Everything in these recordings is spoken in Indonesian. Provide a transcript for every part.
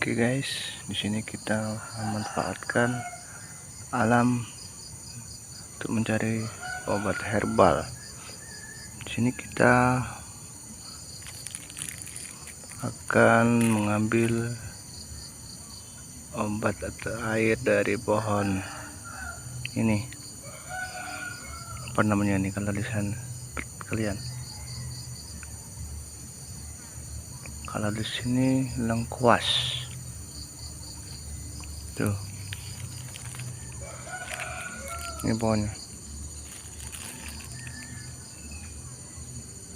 Oke guys, di sini kita memanfaatkan alam untuk mencari obat herbal. Di sini kita akan mengambil obat atau air dari pohon ini. Apa namanya nih kalau di sana kalian? Kalau di sini lengkuas. Tuh. Ini pohonnya.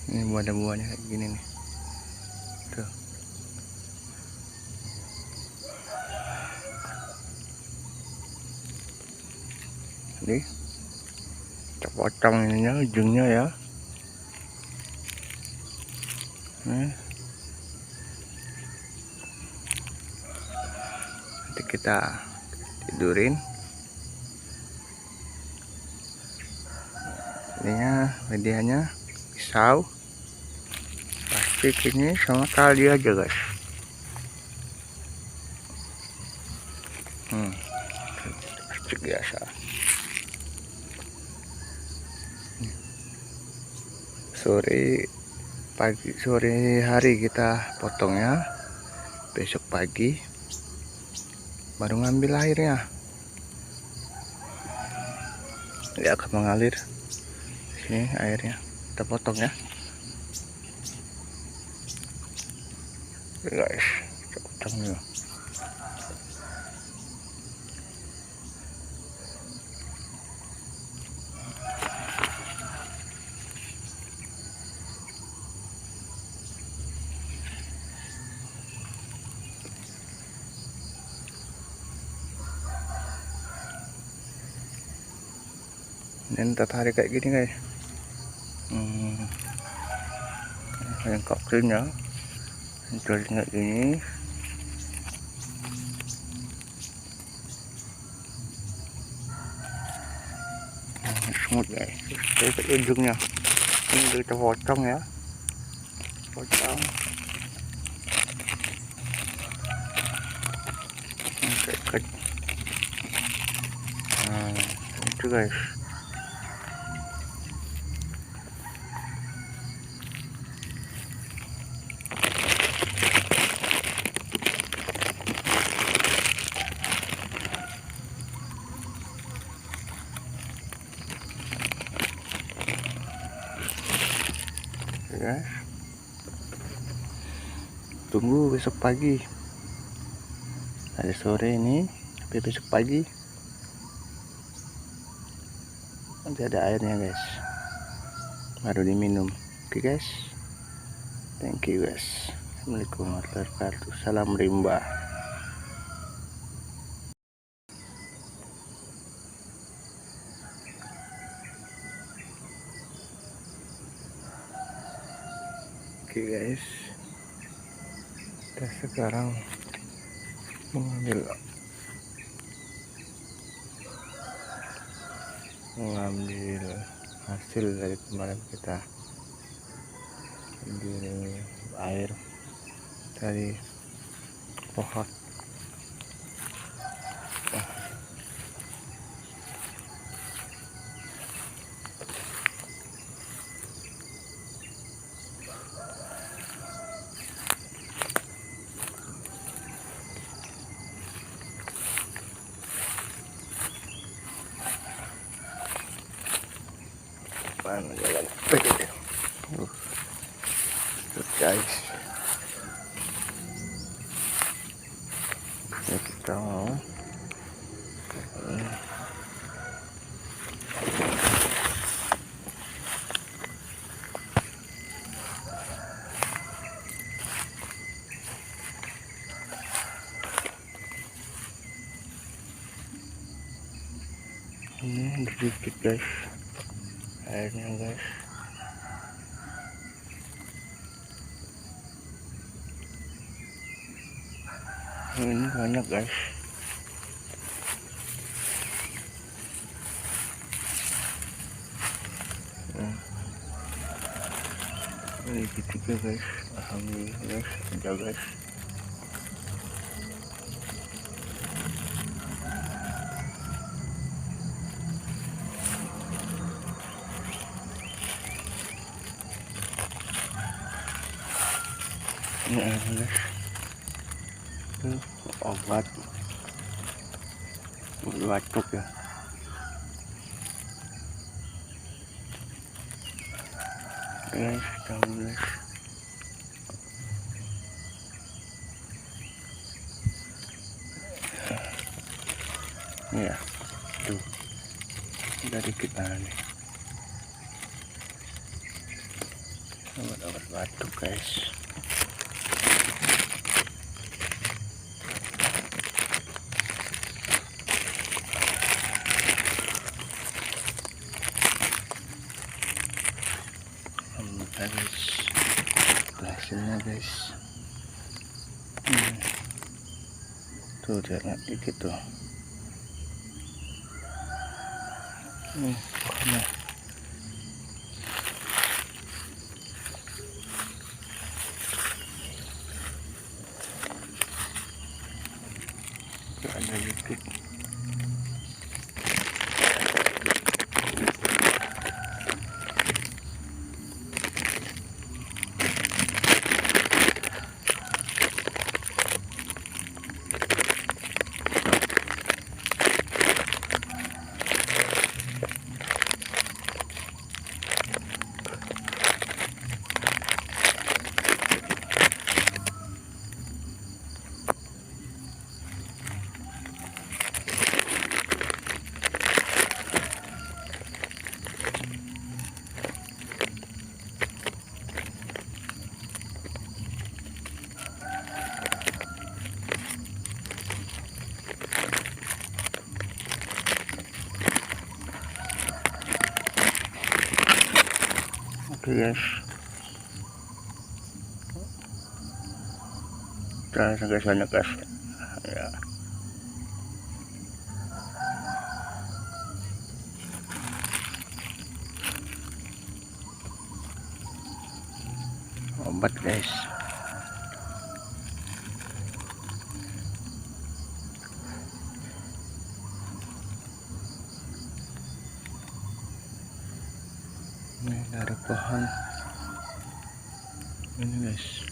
Ini buah-buahnya kayak gini nih. Tuh. Jadi kita potong ininya, ujungnya ya. Nanti kita tidurin. Ininya medianya pisau, plastik ini sama tali aja guys. Plastik biasa. Sore hari kita potongnya, besok pagi baru ngambil airnya. Dia akan mengalir. Sini airnya kita potong ya guys, kita potong dulu. Dan tertarik kayak gini guys. Yang koksilnya jadi kayak gini. Semut guys, dari ujungnya ini kita potong ya, potong ikat. Nah itu guys. Guys, tunggu besok pagi. Hari sore ini sampai besok pagi nanti ada airnya guys, baru diminum. Oke guys, thank you guys. Assalamualaikum warahmatullahi wabarakatuh. Salam rimba. Oke guys, kita sekarang mengambil hasil dari kemarin kita ambil air dari pohon. Mana jalan begitu guys. Ya, kita mau ini sedikit guys airnya guys. Ini banyak guys. Ini ketiga guys. Alhamdulillah guys, ada guys. Ini ada guys, obat batuk ya. Guys, tahu guys. Ya, tuh udah dikit nih. Obat batuk guys. Guys, hasilnya guys. Tuh jangan dikit tuh. Pokoknya ada dikit. Oke guys, kita sampai sana guys ya. Obat guys. Ini dari pohon ini guys.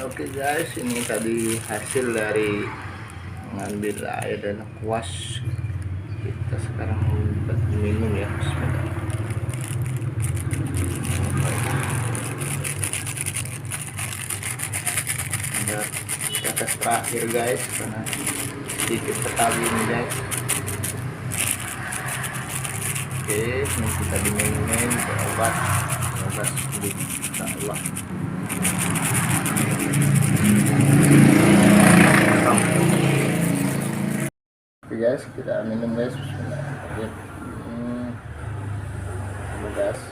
Oke guys, ini tadi hasil dari mengambil air dan kuas. Kita sekarang buat minum ya. Bismillah. Udah tetes terakhir guys, karena sedikit sekali ini guys. Oke, ini kita diminumin ke obat sedikit, insya Allah. Oke guys, kita minum guys. Bismillahirrahmanirrahim. Gas.